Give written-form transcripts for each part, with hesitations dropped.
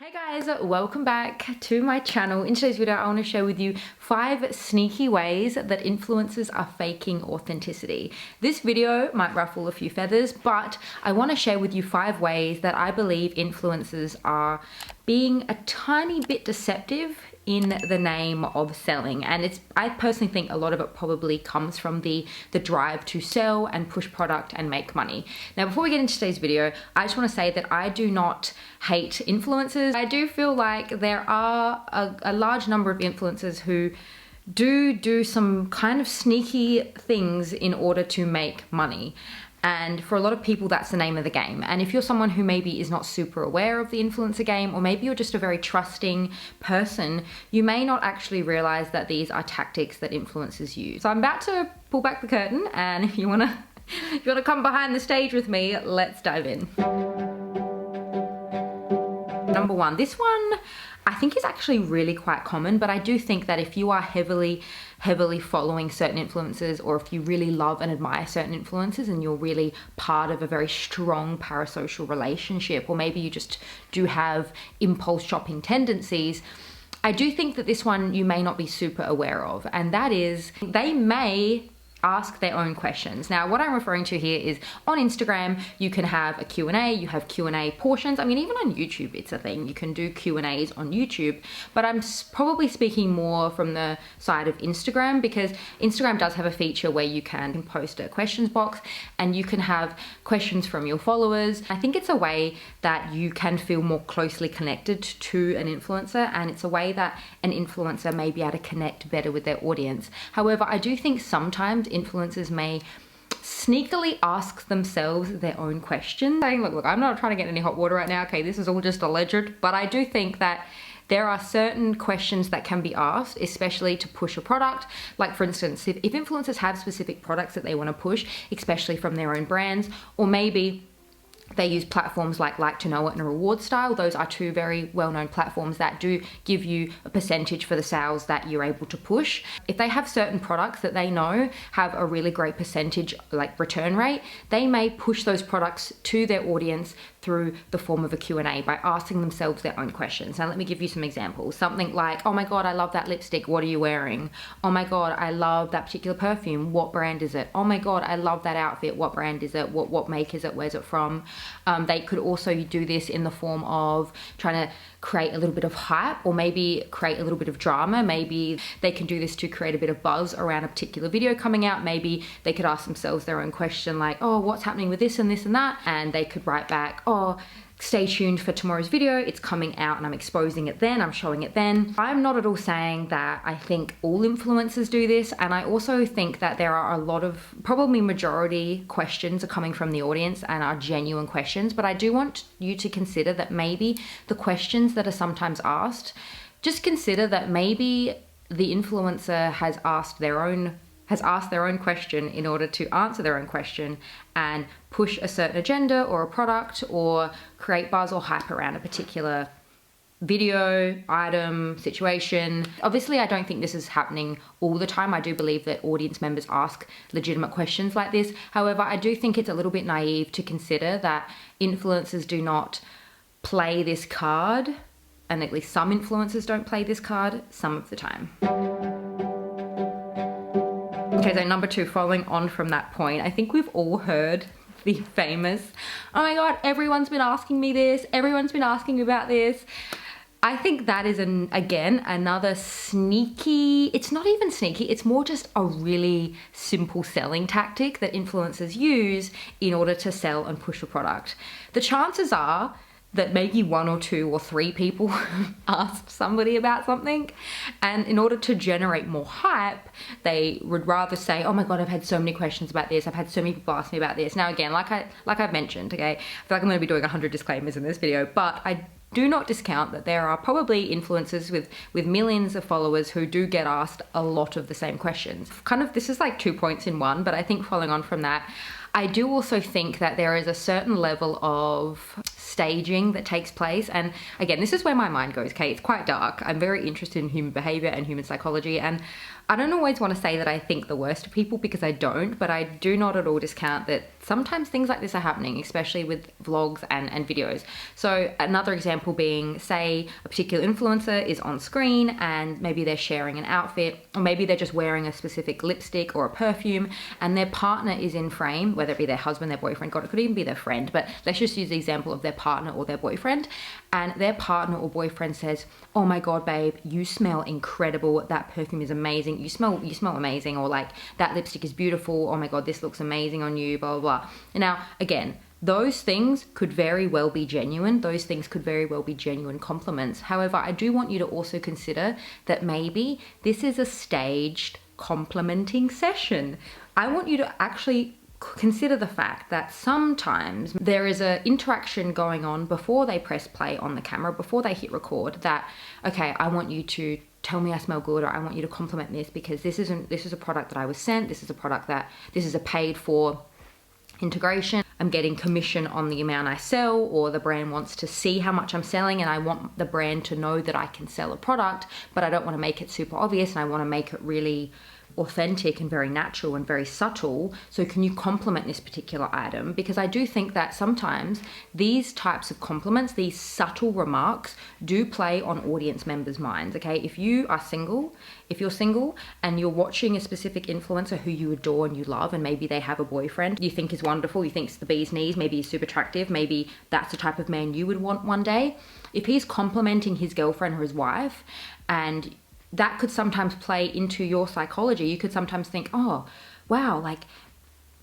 Hey guys, welcome back to my channel. In today's video, I want to share with you 5 sneaky ways that influencers are faking authenticity. This video might ruffle a few feathers, but I want to share with you 5 ways that I believe influencers are being a tiny bit deceptive in the name of selling. And I personally think a lot of it probably comes from the drive to sell and push product and make money. Now, before we get into today's video, I just want to say that I do not hate influencers. I do feel like there are a large number of influencers who do some kind of sneaky things in order to make money. And for a lot of people, that's the name of the game. And if you're someone who maybe is not super aware of the influencer game, or maybe you're just a very trusting person, you may not actually realize that these are tactics that influencers use. So I'm about to pull back the curtain, and if you wanna come behind the stage with me, let's dive in. Number 1, this one I think is actually really quite common, but I do think that if you are heavily following certain influencers, or if you really love and admire certain influencers and you're really part of a very strong parasocial relationship, or maybe you just do have impulse shopping tendencies, I do think that this one you may not be super aware of, and that is they may ask their own questions. Now, what I'm referring to here is on Instagram, you can have a Q&A, you have Q&A portions. I mean, even on YouTube, it's a thing. You can do Q&As on YouTube, but I'm probably speaking more from the side of Instagram, because Instagram does have a feature where you can post a questions box and you can have questions from your followers. I think it's a way that you can feel more closely connected to an influencer, and it's a way that an influencer may be able to connect better with their audience. However, I do think sometimes influencers may sneakily ask themselves their own questions, saying, look, I'm not trying to get any hot water right now, okay, this is all just alleged, but I do think that there are certain questions that can be asked, especially to push a product. Like, for instance, if influencers have specific products that they want to push, especially from their own brands, or maybe they use platforms like to know it and reward style. Those are 2 very well-known platforms that do give you a percentage for the sales that you're able to push. If they have certain products that they know have a really great percentage, like return rate, they may push those products to their audience through the form of a Q&A by asking themselves their own questions. Now, let me give you some examples. Something like, oh my God, I love that lipstick. What are you wearing? Oh my God, I love that particular perfume. What brand is it? Oh my God, I love that outfit. What brand is it? What make is it? Where's it from? They could also do this in the form of trying to create a little bit of hype, or maybe create a little bit of drama. Maybe they can do this to create a bit of buzz around a particular video coming out. Maybe they could ask themselves their own question, like, oh, what's happening with this and this and that? And they could write back, oh, stay tuned for tomorrow's video. It's coming out and I'm exposing it then, I'm showing it then. I'm not at all saying that I think all influencers do this. And I also think that there are a lot of, probably majority questions are coming from the audience and are genuine questions. But I do want you to consider that maybe the questions that are sometimes asked, just consider that maybe the influencer has asked their own question in order to answer their own question and push a certain agenda or a product, or create buzz or hype around a particular video, item, situation. Obviously, I don't think this is happening all the time. I do believe that audience members ask legitimate questions like this. However, I do think it's a little bit naive to consider that influencers do not play this card, and at least some influencers don't play this card some of the time. Okay, so number 2, following on from that point, I think we've all heard the famous, oh my God, everyone's been asking me this, everyone's been asking me about this. I think that is, again, another sneaky, it's not even sneaky, it's more just a really simple selling tactic that influencers use in order to sell and push a product. The chances are that maybe 1 or 2 or 3 people asked somebody about something, and in order to generate more hype, they would rather say, oh my God, I've had so many questions about this, I've had so many people ask me about this. Now, again, like I've mentioned, okay, I feel like I'm going to be doing 100 disclaimers in this video, but I do not discount that there are probably influencers with millions of followers who do get asked a lot of the same questions. Kind of, this is like 2 points in one, but I think following on from that, I do also think that there is a certain level of staging that takes place. And again, this is where my mind goes, okay? It's quite dark. I'm very interested in human behavior and human psychology, and I don't always want to say that I think the worst of people, because I don't, but I do not at all discount that sometimes things like this are happening, especially with vlogs and videos. So another example being, say a particular influencer is on screen and maybe they're sharing an outfit, or maybe they're just wearing a specific lipstick or a perfume, and their partner is in frame, whether it be their husband, their boyfriend, God, it could even be their friend, but let's just use the example of their partner or their boyfriend. And their partner or boyfriend says, oh my God, babe, you smell incredible. That perfume is amazing. You smell amazing. Or like, that lipstick is beautiful. Oh my God, this looks amazing on you, blah, blah, blah. And now, again, those things could very well be genuine. Those things could very well be genuine compliments. However, I do want you to also consider that maybe this is a staged complimenting session. I want you to actually consider the fact that sometimes there is an interaction going on before they press play on the camera, before they hit record, that, okay, I want you to tell me I smell good, or I want you to compliment this because this is a product that I was sent, this is a paid for integration. I'm getting commission on the amount I sell, or the brand wants to see how much I'm selling and I want the brand to know that I can sell a product, but I don't want to make it super obvious and I want to make it really authentic and very natural and very subtle. So can you compliment this particular item? Because I do think that sometimes these types of compliments, these subtle remarks, do play on audience members' minds, okay? If you're single and you're watching a specific influencer who you adore and you love, and maybe they have a boyfriend you think is wonderful, you think it's the bee's knees, maybe he's super attractive, maybe that's the type of man you would want one day. If he's complimenting his girlfriend or his wife, and that could sometimes play into your psychology. You could sometimes think, oh, wow, like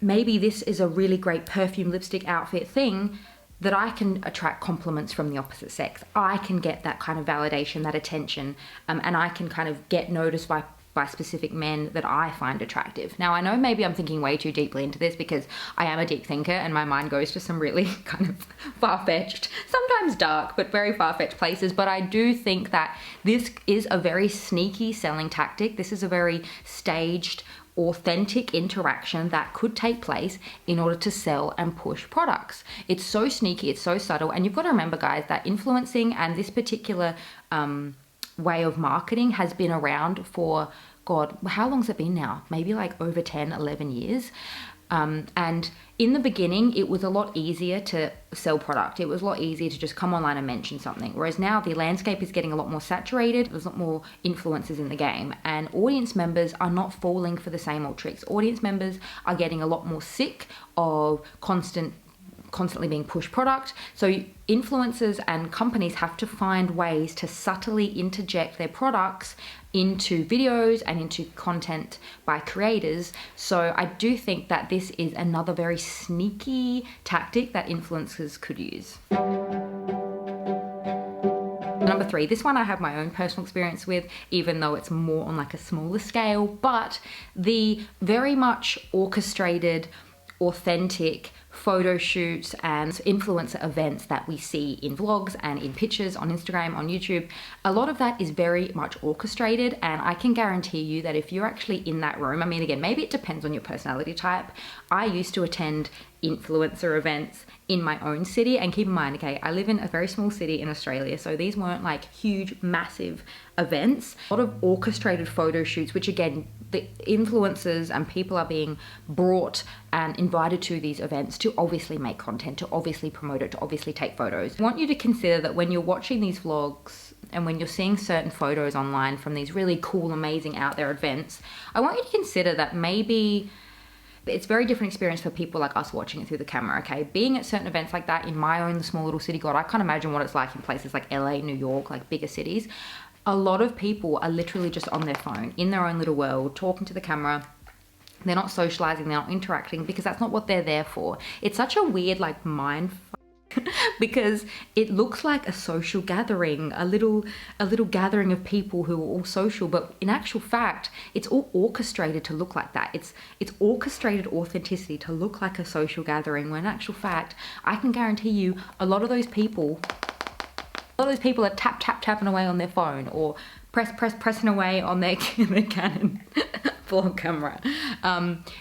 maybe this is a really great perfume, lipstick, outfit thing that I can attract compliments from the opposite sex. I can get that kind of validation, that attention, and I can kind of get noticed by specific men that I find attractive. Now, I know maybe I'm thinking way too deeply into this because I am a deep thinker and my mind goes to some really kind of far-fetched, sometimes dark, but very far-fetched places. But I do think that this is a very sneaky selling tactic. This is a very staged, authentic interaction that could take place in order to sell and push products. It's so sneaky, it's so subtle. And you've got to remember, guys, that influencing and this particular way of marketing has been around for, God, how long's it been now? Maybe like over 10, 11 years. And in the beginning, it was a lot easier to sell product. It was a lot easier to just come online and mention something. Whereas now the landscape is getting a lot more saturated. There's a lot more influencers in the game, and audience members are not falling for the same old tricks. Audience members are getting a lot more sick of constantly being pushed product. So influencers and companies have to find ways to subtly interject their products into videos and into content by creators. So I do think that this is another very sneaky tactic that influencers could use. Number 3, this one I have my own personal experience with, even though it's more on like a smaller scale, but the very much orchestrated, authentic photo shoots and influencer events that we see in vlogs and in pictures on Instagram, on YouTube, a lot of that is very much orchestrated. And I can guarantee you that if you're actually in that room, I mean, again, maybe it depends on your personality type. I used to attend influencer events in my own city, and keep in mind, okay, I live in a very small city in Australia, so these weren't like huge, massive events. A lot of orchestrated photo shoots, which again, the influencers and people are being brought and invited to these events to obviously make content, to obviously promote it, to obviously take photos. I want you to consider that when you're watching these vlogs and when you're seeing certain photos online from these really cool, amazing out there events, I want you to consider that maybe it's a very different experience for people like us watching it through the camera, okay? Being at certain events like that in my own small little city, God, I can't imagine what it's like in places like LA, New York, like bigger cities. A lot of people are literally just on their phone, in their own little world, talking to the camera. They're not socializing, they're not interacting, because that's not what they're there for. It's such a weird like mind because it looks like a social gathering, a little gathering of people who are all social, but in actual fact, it's all orchestrated to look like that. It's orchestrated authenticity to look like a social gathering, when in actual fact, I can guarantee you a lot of those people are tapping away on their phone, or pressing away on their Canon vlog camera.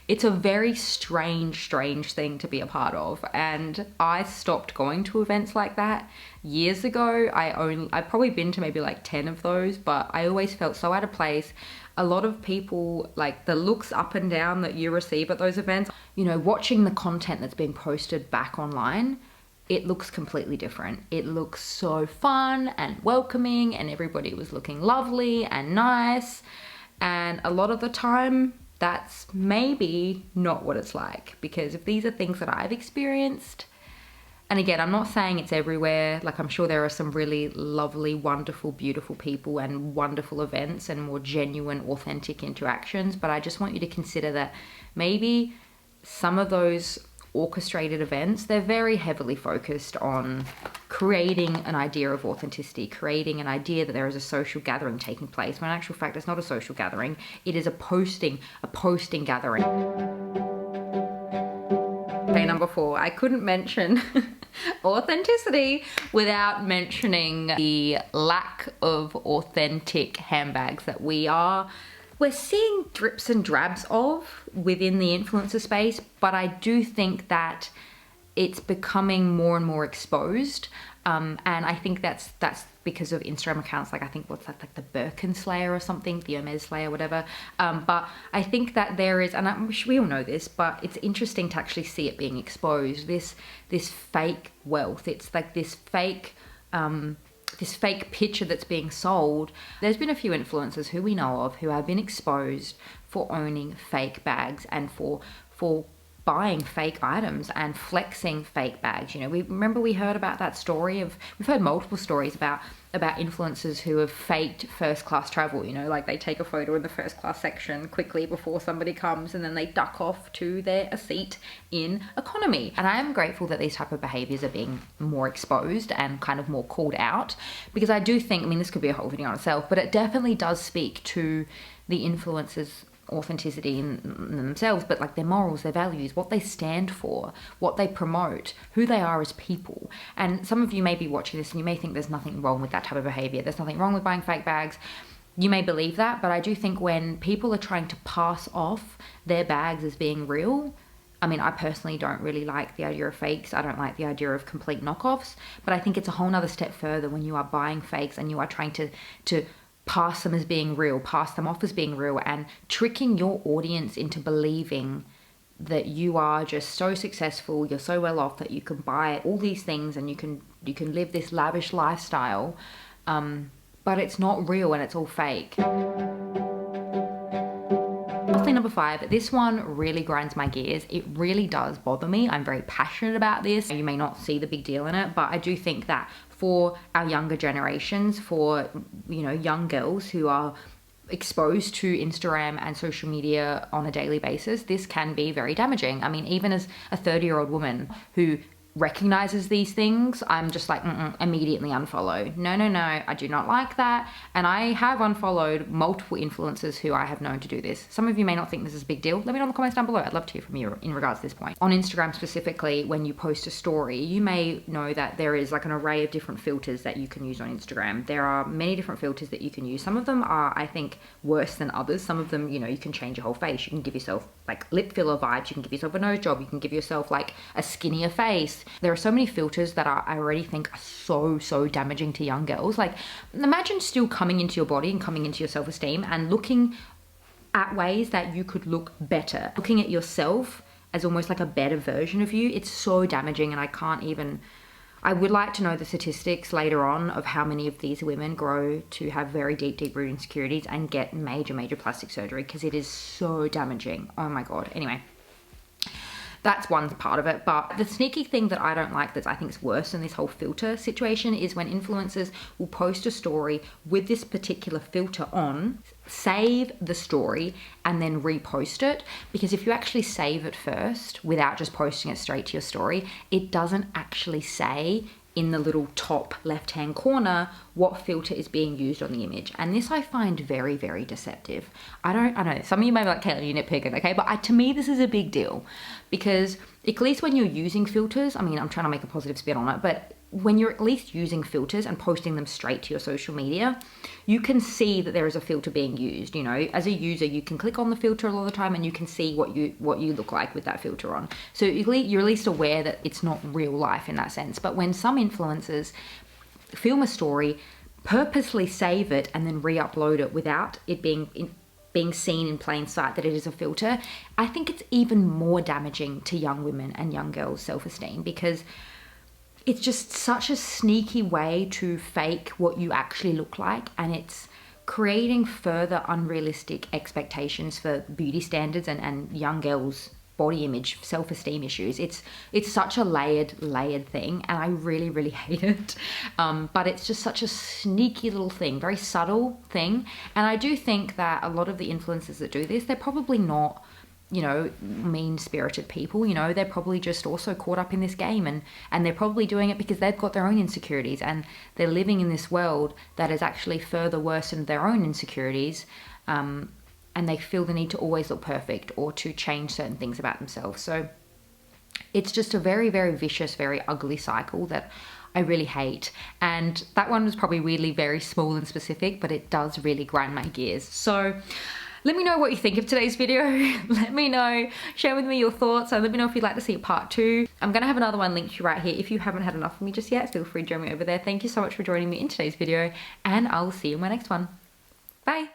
It's a very strange thing to be a part of, and I stopped going to events like that years ago. I've probably been to maybe like 10 of those, but I always felt so out of place. A lot of people, like the looks up and down that you receive at those events, you know, watching the content that's being posted back online, it looks completely different. It looks so fun and welcoming, and everybody was looking lovely and nice. And a lot of the time, that's maybe not what it's like, because if these are things that I've experienced, and again, I'm not saying it's everywhere, like I'm sure there are some really lovely, wonderful, beautiful people and wonderful events and more genuine, authentic interactions, but I just want you to consider that maybe some of those orchestrated events, they're very heavily focused on creating an idea of authenticity, creating an idea that there is a social gathering taking place, when in actual fact it's not a social gathering, it is a posting gathering. Okay, number 4, I couldn't mention authenticity without mentioning the lack of authentic handbags that we're seeing drips and drabs of within the influencer space, but I do think that it's becoming more and more exposed. And I think that's because of Instagram accounts, like I think what's that, like the Birkin Slayer or something, the Hermes Slayer, whatever. But I think that there is, and we all know this, but it's interesting to actually see it being exposed. This fake wealth. It's like this fake picture that's being sold. There's been a few influencers who we know of who have been exposed for owning fake bags and for buying fake items and flexing fake bags. You know, we heard about that story we've heard multiple stories about influencers who have faked first class travel, you know, like they take a photo in the first class section quickly before somebody comes and then they duck off to a seat in economy. And I am grateful that these type of behaviors are being more exposed and kind of more called out, because I do think, I mean, this could be a whole video on itself, but it definitely does speak to the influencers' authenticity in themselves, but like their morals, their values, what they stand for, what they promote, who they are as people. And some of you may be watching this and you may think there's nothing wrong with that type of behavior. There's nothing wrong with buying fake bags. You may believe that, but I do think when people are trying to pass off their bags as being real, I mean, I personally don't really like the idea of fakes. I don't like the idea of complete knockoffs, but I think it's a whole nother step further when you are buying fakes and you are trying to pass them as being real, pass them off as being real, and tricking your audience into believing that you are just so successful, you're so well off that you can buy all these things and you can live this lavish lifestyle, but it's not real and it's all fake. Thing number 5, this one really grinds my gears. It really does bother me. I'm very passionate about this. You may not see the big deal in it, but I do think that for our younger generations, for, you know, young girls who are exposed to Instagram and social media on a daily basis, this can be very damaging. I mean, even as a 30-year-old woman who recognizes these things, I'm just like, immediately unfollow. No, I do not like that. And I have unfollowed multiple influencers who I have known to do this. Some of you may not think this is a big deal. Let me know in the comments down below. I'd love to hear from you in regards to this point. On Instagram specifically, when you post a story, you may know that there is like an array of different filters that you can use on Instagram. There are many different filters that you can use. Some of them are, I think, worse than others. Some of them, you know, you can change your whole face. You can give yourself like lip filler vibes. You can give yourself a nose job. You can give yourself like a skinnier face. There are so many filters that I already think are so damaging to young girls. Like, imagine still coming into your body and coming into your self-esteem and looking at ways that you could look better. Looking at yourself as almost like a better version of you. It's so damaging, and I would like to know the statistics later on of how many of these women grow to have very deep rooted insecurities and get major plastic surgery, because it is so damaging. Oh my God. Anyway, that's one part of it. But the sneaky thing that I don't like, that I think is worse than this whole filter situation, is when influencers will post a story with this particular filter on, save the story, and then repost it. Because if you actually save it first without just posting it straight to your story, it doesn't actually say in the little top left-hand corner what filter is being used on the image. And this I find very deceptive. I know some of you may be like, Caitlin, you're nitpicking, okay? But to me, this is a big deal, because at least when you're using filters, I mean, I'm trying to make a positive spin on it, but when you're at least using filters and posting them straight to your social media, you can see that there is a filter being used. You know, as a user, you can click on the filter all the time and you can see what you look like with that filter on. So you're at least aware that it's not real life in that sense. But when some influencers film a story, purposely save it, and then re-upload it without it being seen in plain sight that it is a filter, I think it's even more damaging to young women and young girls' self-esteem, because it's just such a sneaky way to fake what you actually look like, and it's creating further unrealistic expectations for beauty standards and young girls' body image, self-esteem issues. It's such a layered thing, and I really, really hate it. But it's just such a sneaky little thing, very subtle thing. And I do think that a lot of the influencers that do this, they're probably not, you know, mean-spirited people. You know, they're probably just also caught up in this game, and they're probably doing it because they've got their own insecurities, and they're living in this world that has actually further worsened their own insecurities, and they feel the need to always look perfect or to change certain things about themselves. So it's just a very, very vicious, very ugly cycle that I really hate. And that one was probably weirdly very small and specific, but it does really grind my gears. So let me know what you think of today's video. Let me know, share with me your thoughts, and let me know if you'd like to see a part 2. I'm gonna have another one linked to you right here. If you haven't had enough of me just yet, feel free to join me over there. Thank you so much for joining me in today's video, and I'll see you in my next one. Bye.